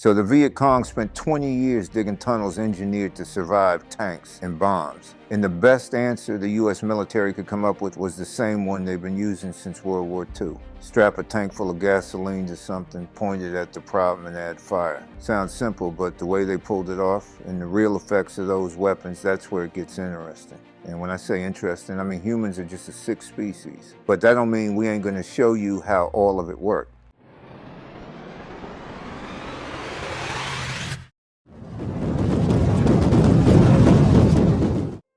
So the Viet Cong spent 20 years digging tunnels engineered to survive tanks and bombs. And the best answer the US military could come up with was the same one they've been using since World War II. Strap a tank full of gasoline to something, point it at the problem, and add fire. Sounds simple, but the way they pulled it off and the real effects of those weapons, that's where it gets interesting. And when I say interesting, I mean humans are just a sick species. But that don't mean we ain't gonna show you how all of it worked.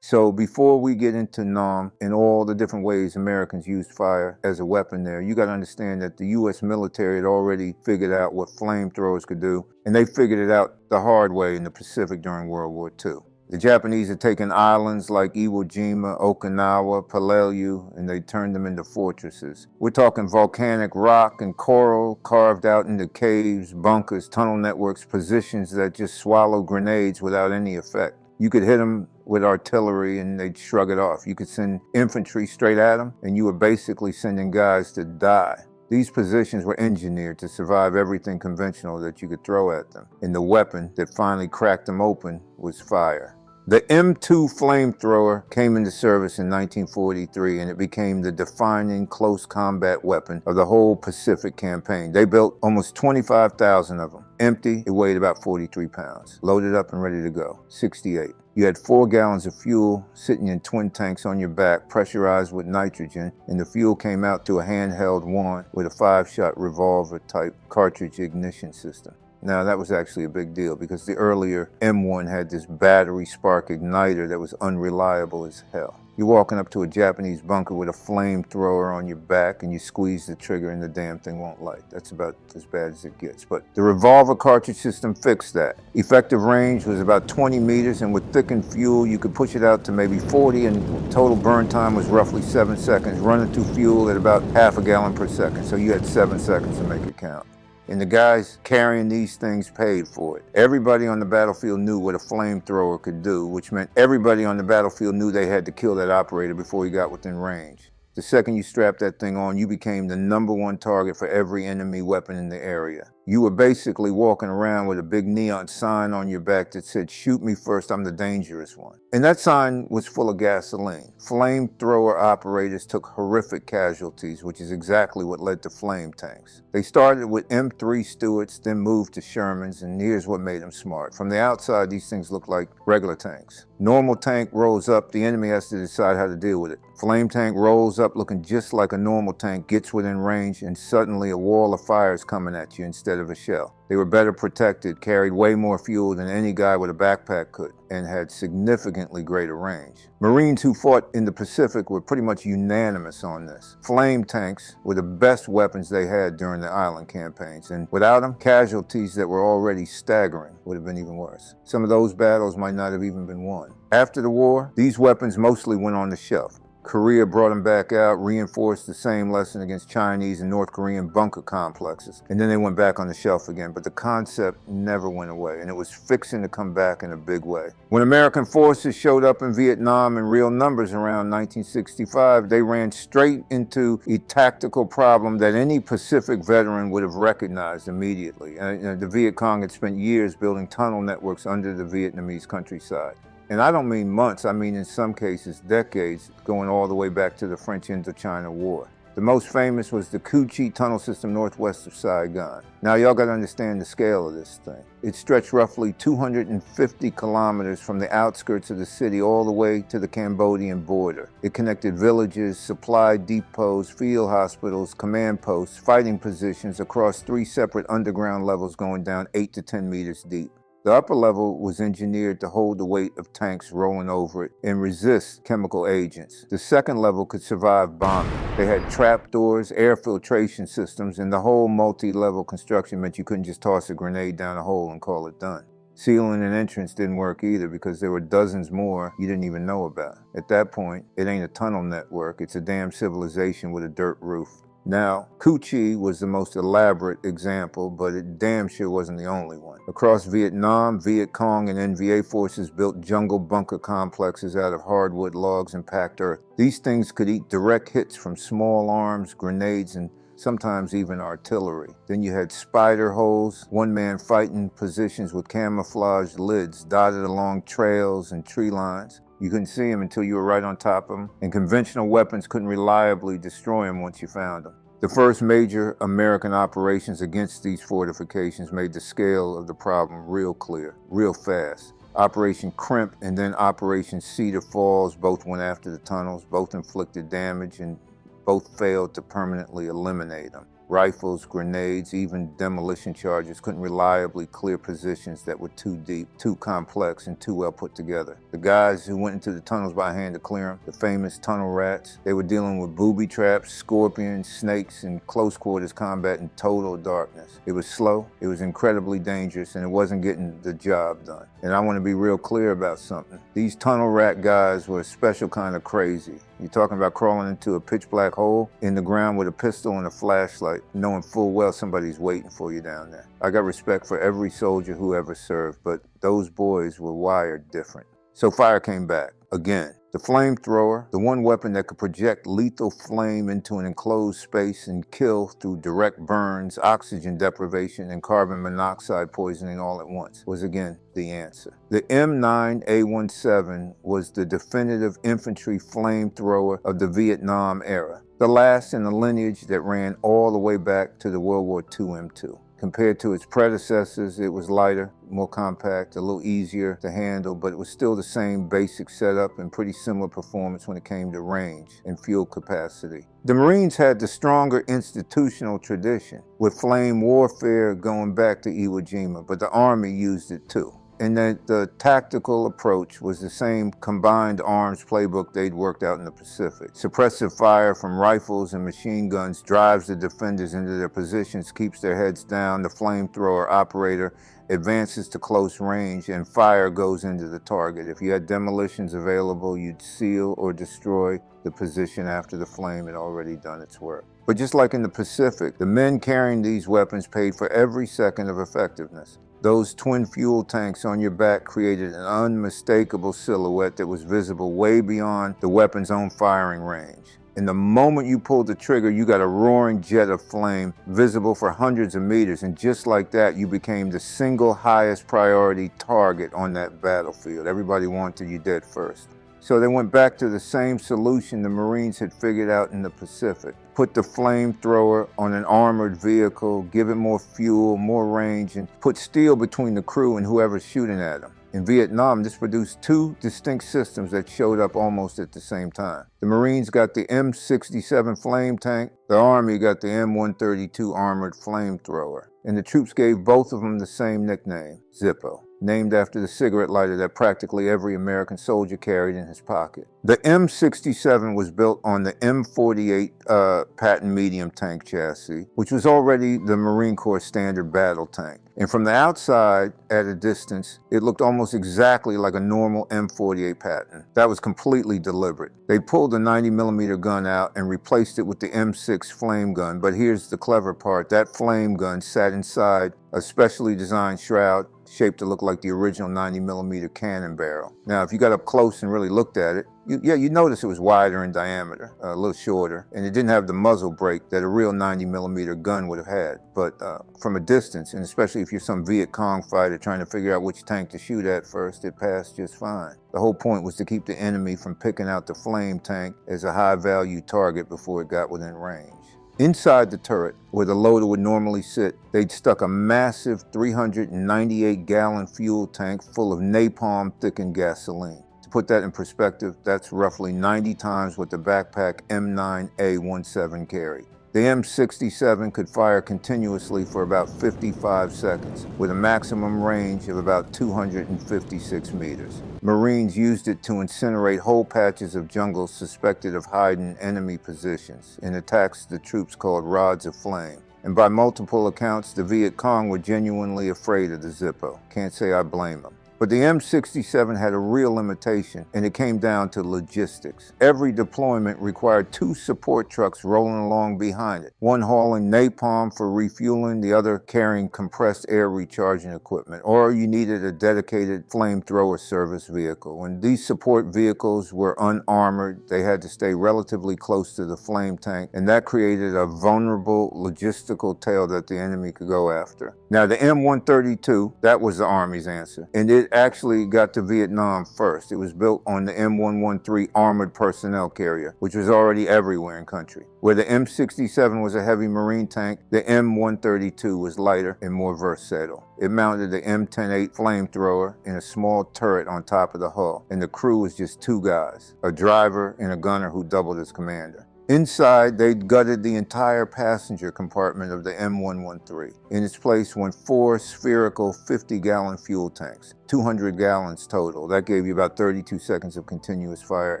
So before we get into Nam and all the different ways Americans used fire as a weapon there, you got to understand that the US military had already figured out what flamethrowers could do, and they figured it out the hard way in the Pacific during World War II. The Japanese had taken islands like Iwo Jima, Okinawa, Peleliu, and they turned them into fortresses. We're talking volcanic rock and coral carved out into caves, bunkers, tunnel networks, positions that just swallow grenades without any effect. You could hit them with artillery and they'd shrug it off. You could send infantry straight at them and you were basically sending guys to die. These positions were engineered to survive everything conventional that you could throw at them. And the weapon that finally cracked them open was fire. The M2 flamethrower came into service in 1943 and it became the defining close combat weapon of the whole Pacific campaign. They built almost 25,000 of them. Empty, it weighed about 43 pounds. Loaded up and ready to go, 68. You had 4 gallons of fuel sitting in twin tanks on your back, pressurized with nitrogen, and the fuel came out through a handheld wand with a 5-shot revolver-type cartridge ignition system. Now, that was actually a big deal because the earlier M1 had this battery spark igniter that was unreliable as hell. You're walking up to a Japanese bunker with a flamethrower on your back and you squeeze the trigger and the damn thing won't light. That's about as bad as it gets. But the revolver cartridge system fixed that. Effective range was about 20 meters, and with thickened fuel, you could push it out to maybe 40, and total burn time was roughly 7 seconds, running through fuel at about half a gallon per second. So you had 7 seconds to make it count. And the guys carrying these things paid for it. Everybody on the battlefield knew what a flamethrower could do, which meant everybody on the battlefield knew they had to kill that operator before he got within range. The second you strapped that thing on, you became the #1 target for every enemy weapon in the area. You were basically walking around with a big neon sign on your back that said, "Shoot me first, I'm the dangerous one." And that sign was full of gasoline. Flamethrower operators took horrific casualties, which is exactly what led to flame tanks. They started with M3 Stuarts, then moved to Shermans, and here's what made them smart. From the outside, these things look like regular tanks. Normal tank rolls up, the enemy has to decide how to deal with it. Flame tank rolls up looking just like a normal tank, gets within range, and suddenly a wall of fire is coming at you instead of a shell. They were better protected, carried way more fuel than any guy with a backpack could, and had significantly greater range. Marines who fought in the Pacific were pretty much unanimous on this. Flame tanks were the best weapons they had during the island campaigns, and without them, casualties that were already staggering would have been even worse. Some of those battles might not have even been won. After the war, these weapons mostly went on the shelf. Korea brought them back out, reinforced the same lesson against Chinese and North Korean bunker complexes, and then they went back on the shelf again, but the concept never went away, and it was fixing to come back in a big way. When American forces showed up in Vietnam in real numbers around 1965, they ran straight into a tactical problem that any Pacific veteran would have recognized immediately. The Viet Cong had spent years building tunnel networks under the Vietnamese countryside. And I don't mean months, I mean in some cases decades, going all the way back to the French Indochina War. The most famous was the Cu Chi tunnel system northwest of Saigon. Now y'all gotta understand the scale of this thing. It stretched roughly 250 kilometers from the outskirts of the city all the way to the Cambodian border. It connected villages, supply depots, field hospitals, command posts, fighting positions across 3 separate underground levels going down 8 to 10 meters deep. The upper level was engineered to hold the weight of tanks rolling over it and resist chemical agents. The second level could survive bombing. They had trapdoors, air filtration systems, and the whole multi-level construction meant you couldn't just toss a grenade down a hole and call it done. Ceiling and entrance didn't work either because there were dozens more you didn't even know about. At that point, it ain't a tunnel network, it's a damn civilization with a dirt roof. Now, Cu Chi was the most elaborate example, but it damn sure wasn't the only one. Across Vietnam, Viet Cong and NVA forces built jungle bunker complexes out of hardwood logs and packed earth. These things could eat direct hits from small arms, grenades, and sometimes even artillery. Then you had spider holes, one-man fighting positions with camouflaged lids dotted along trails and tree lines. You couldn't see them until you were right on top of them, and conventional weapons couldn't reliably destroy them once you found them. The first major American operations against these fortifications made the scale of the problem real clear, real fast. Operation Crimp and then Operation Cedar Falls both went after the tunnels, both inflicted damage, and both failed to permanently eliminate them. Rifles, grenades, even demolition charges couldn't reliably clear positions that were too deep, too complex, and too well put together. The guys who went into the tunnels by hand to clear them, the famous tunnel rats, they were dealing with booby traps, scorpions, snakes, and close quarters combat in total darkness. It was slow, it was incredibly dangerous, and it wasn't getting the job done. And I want to be real clear about something. These tunnel rat guys were a special kind of crazy. You're talking about crawling into a pitch black hole in the ground with a pistol and a flashlight, knowing full well somebody's waiting for you down there. I got respect for every soldier who ever served, but those boys were wired different. So fire came back, again. The flamethrower, the one weapon that could project lethal flame into an enclosed space and kill through direct burns, oxygen deprivation, and carbon monoxide poisoning all at once, was again the answer. The M9A17 was the definitive infantry flamethrower of the Vietnam era, the last in a lineage that ran all the way back to the World War II M2. Compared to its predecessors, it was lighter, more compact, a little easier to handle, but it was still the same basic setup and pretty similar performance when it came to range and fuel capacity. The Marines had the stronger institutional tradition, with flame warfare going back to Iwo Jima, but the Army used it too. And the tactical approach was the same combined arms playbook they'd worked out in the Pacific. Suppressive fire from rifles and machine guns drives the defenders into their positions, keeps their heads down. The flamethrower operator advances to close range, and fire goes into the target. If you had demolitions available, you'd seal or destroy the position after the flame had already done its work. But just like in the Pacific, the men carrying these weapons paid for every second of effectiveness. Those twin fuel tanks on your back created an unmistakable silhouette that was visible way beyond the weapon's own firing range. And the moment you pulled the trigger, you got a roaring jet of flame visible for hundreds of meters. And just like that, you became the single highest priority target on that battlefield. Everybody wanted you dead first. So they went back to the same solution the Marines had figured out in the Pacific. Put the flamethrower on an armored vehicle, give it more fuel, more range, and put steel between the crew and whoever's shooting at them. In Vietnam, this produced two distinct systems that showed up almost at the same time. The Marines got the M67 flame tank, the Army got the M132 armored flamethrower. And the troops gave both of them the same nickname, Zippo, named after the cigarette lighter that practically every American soldier carried in his pocket. The M67 was built on the M48 Patton medium tank chassis, which was already the Marine Corps standard battle tank. And from the outside, at a distance, it looked almost exactly like a normal M48 Patton. That was completely deliberate. They pulled the 90mm gun out and replaced it with the M6 flame gun, but here's the clever part. That flame gun sat inside a specially designed shroud shaped to look like the original 90mm cannon barrel. Now, if you got up close and really looked at it, you notice it was wider in diameter, a little shorter, and it didn't have the muzzle brake that a real 90mm gun would have had. But from a distance, and especially if you're some Viet Cong fighter trying to figure out which tank to shoot at first, it passed just fine. The whole point was to keep the enemy from picking out the flame tank as a high-value target before it got within range. Inside the turret, where the loader would normally sit, they'd stuck a massive 398-gallon fuel tank full of napalm-thickened gasoline. To put that in perspective, that's roughly 90 times what the backpack M9A17 carried. The M67 could fire continuously for about 55 seconds, with a maximum range of about 256 meters. Marines used it to incinerate whole patches of jungle suspected of hiding enemy positions in attacks the troops called rods of flame. And by multiple accounts, the Viet Cong were genuinely afraid of the Zippo. Can't say I blame them. But the M67 had a real limitation, and it came down to logistics. Every deployment required 2 support trucks rolling along behind it, one hauling napalm for refueling, the other carrying compressed air recharging equipment, or you needed a dedicated flamethrower service vehicle. When these support vehicles were unarmored, they had to stay relatively close to the flame tank, and that created a vulnerable logistical tail that the enemy could go after. Now, the M132, that was the Army's answer, and it actually got to Vietnam first. It was built on the M113 armored personnel carrier, which was already everywhere in country. Where the M67 was a heavy Marine tank, the M132 was lighter and more versatile. It mounted the M108 flamethrower in a small turret on top of the hull, and the crew was just 2 guys, a driver and a gunner who doubled as commander. Inside, they gutted the entire passenger compartment of the M113. In its place went 4 spherical 50-gallon fuel tanks, 200 gallons total. That gave you about 32 seconds of continuous fire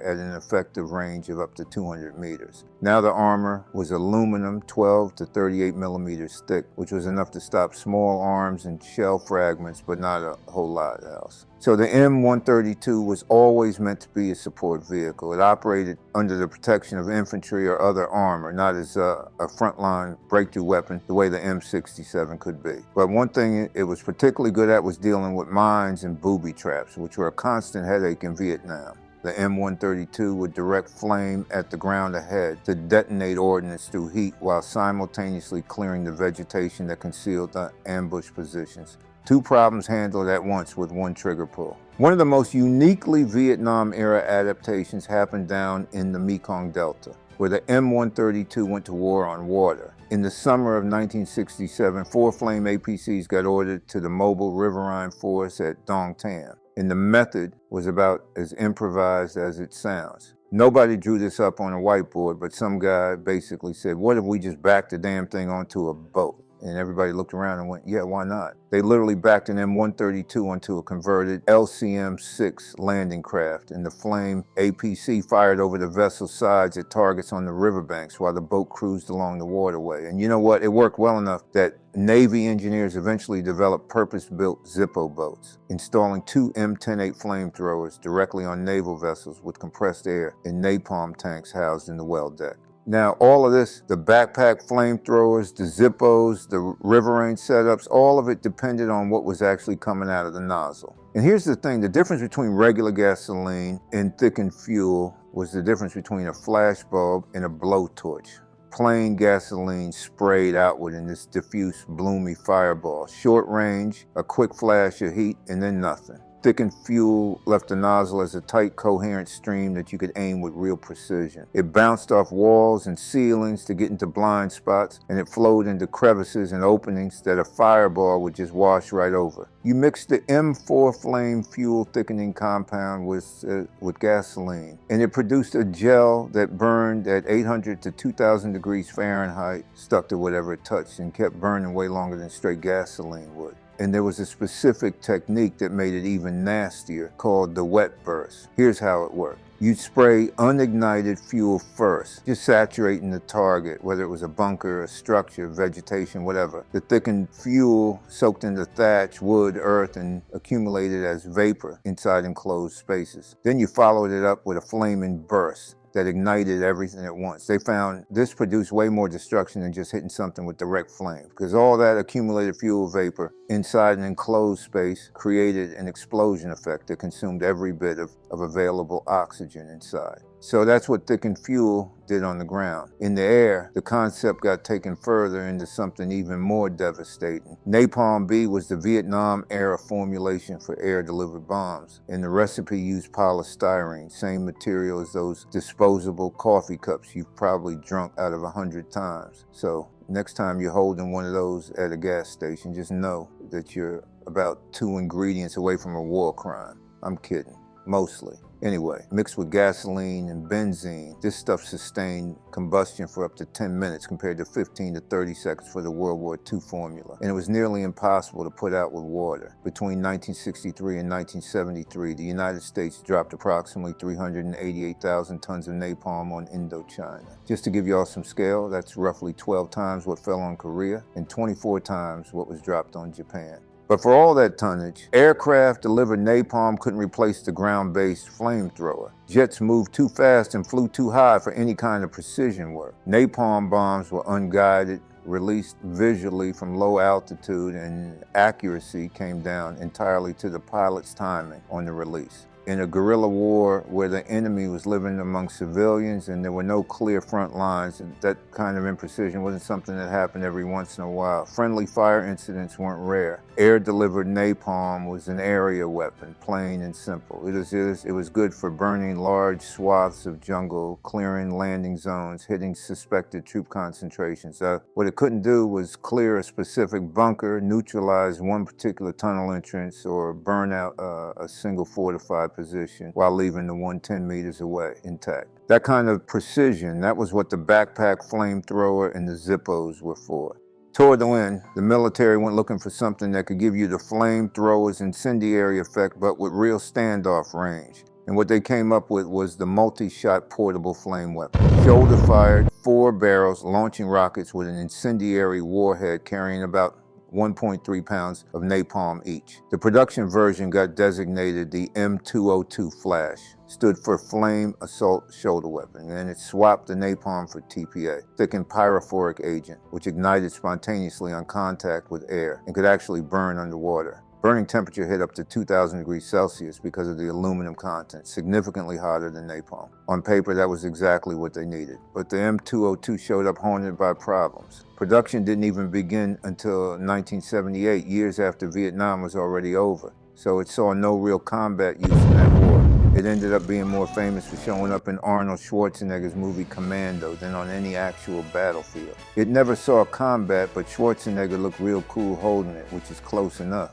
at an effective range of up to 200 meters. Now the armor was aluminum 12 to 38 millimeters thick, which was enough to stop small arms and shell fragments, but not a whole lot else. So the M132 was always meant to be a support vehicle. It operated under the protection of infantry or other armor, not as a frontline breakthrough weapon the way the M67 could be. But one thing it was particularly good at was dealing with mines and booby traps, which were a constant headache in Vietnam. The M132 would direct flame at the ground ahead to detonate ordnance through heat while simultaneously clearing the vegetation that concealed the ambush positions. 2 problems handled at once with 1 trigger pull. One of the most uniquely Vietnam-era adaptations happened down in the Mekong Delta, where the M132 went to war on water. In the summer of 1967, 4 Flame APCs got ordered to the mobile riverine force at Dong Tam, and the method was about as improvised as it sounds. Nobody drew this up on a whiteboard, but some guy basically said, what if we just backed the damn thing onto a boat? And everybody looked around and went, yeah, why not? They literally backed an M132 onto a converted LCM-6 landing craft, and the Flame APC fired over the vessel's sides at targets on the riverbanks while the boat cruised along the waterway. And you know what? It worked well enough that Navy engineers eventually developed purpose-built Zippos boats, installing 2 M108 flamethrowers directly on naval vessels with compressed air and napalm tanks housed in the well deck. Now, all of this, the backpack flamethrowers, the Zippos, the riverine setups, all of it depended on what was actually coming out of the nozzle. And here's the thing, the difference between regular gasoline and thickened fuel was the difference between a flash bulb and a blowtorch. Plain gasoline sprayed outward in this diffuse, bloomy fireball. Short range, a quick flash of heat, and then nothing. Thickened fuel left the nozzle as a tight, coherent stream that you could aim with real precision. It bounced off walls and ceilings to get into blind spots, and it flowed into crevices and openings that a fireball would just wash right over. You mixed the M4 flame fuel thickening compound with gasoline, and it produced a gel that burned at 800 to 2000 degrees Fahrenheit, stuck to whatever it touched, and kept burning way longer than straight gasoline would. And there was a specific technique that made it even nastier called the wet burst. Here's how it worked. You'd spray unignited fuel first, just saturating the target, whether it was a bunker, a structure, vegetation, whatever. The thickened fuel soaked into thatch, wood, earth, and accumulated as vapor inside enclosed spaces. Then you followed it up with a flaming burst that ignited everything at once. They found this produced way more destruction than just hitting something with direct flame, because all that accumulated fuel vapor inside an enclosed space created an explosion effect that consumed every bit of available oxygen inside. So that's what thickened fuel did on the ground. In the air, the concept got taken further into something even more devastating. Napalm B was the Vietnam-era formulation for air-delivered bombs, and the recipe used polystyrene, same material as those disposable coffee cups you've probably drunk out of 100 times. So next time you're holding one of those at a gas station, just know that you're about 2 ingredients away from a war crime. I'm kidding, mostly. Anyway, mixed with gasoline and benzene, this stuff sustained combustion for up to 10 minutes compared to 15 to 30 seconds for the World War II formula. And it was nearly impossible to put out with water. Between 1963 and 1973, the United States dropped approximately 388,000 tons of napalm on Indochina. Just to give you all some scale, that's roughly 12 times what fell on Korea and 24 times what was dropped on Japan. But for all that tonnage, aircraft delivered napalm couldn't replace the ground-based flamethrower. Jets moved too fast and flew too high for any kind of precision work. Napalm bombs were unguided, released visually from low altitude, and accuracy came down entirely to the pilot's timing on the release. In a guerrilla war where the enemy was living among civilians and there were no clear front lines, that kind of imprecision wasn't something that happened every once in a while. Friendly fire incidents weren't rare. Air-delivered napalm was an area weapon, plain and simple. It was good for burning large swaths of jungle, clearing landing zones, hitting suspected troop concentrations. What it couldn't do was clear a specific bunker, neutralize one particular tunnel entrance, or burn out a single fortified position while leaving the one 10 meters away intact. That kind of precision, that was what the backpack flamethrower and the Zippos were for. Toward the end, the military went looking for something that could give you the flamethrower's incendiary effect, but with real standoff range. And what they came up with was the multi-shot portable flame weapon. Shoulder-fired, 4 barrels, launching rockets with an incendiary warhead carrying about 1.3 pounds of napalm each. The production version got designated the M202 Flash, stood for Flame Assault Shoulder Weapon, and it swapped the napalm for TPA, thickened pyrophoric agent, which ignited spontaneously on contact with air and could actually burn underwater. Burning temperature hit up to 2,000 degrees Celsius because of the aluminum content, significantly hotter than napalm. On paper, that was exactly what they needed. But the M202 showed up haunted by problems. Production didn't even begin until 1978, years after Vietnam was already over. So it saw no real combat use in that war. It ended up being more famous for showing up in Arnold Schwarzenegger's movie Commando than on any actual battlefield. It never saw combat, but Schwarzenegger looked real cool holding it, which is close enough.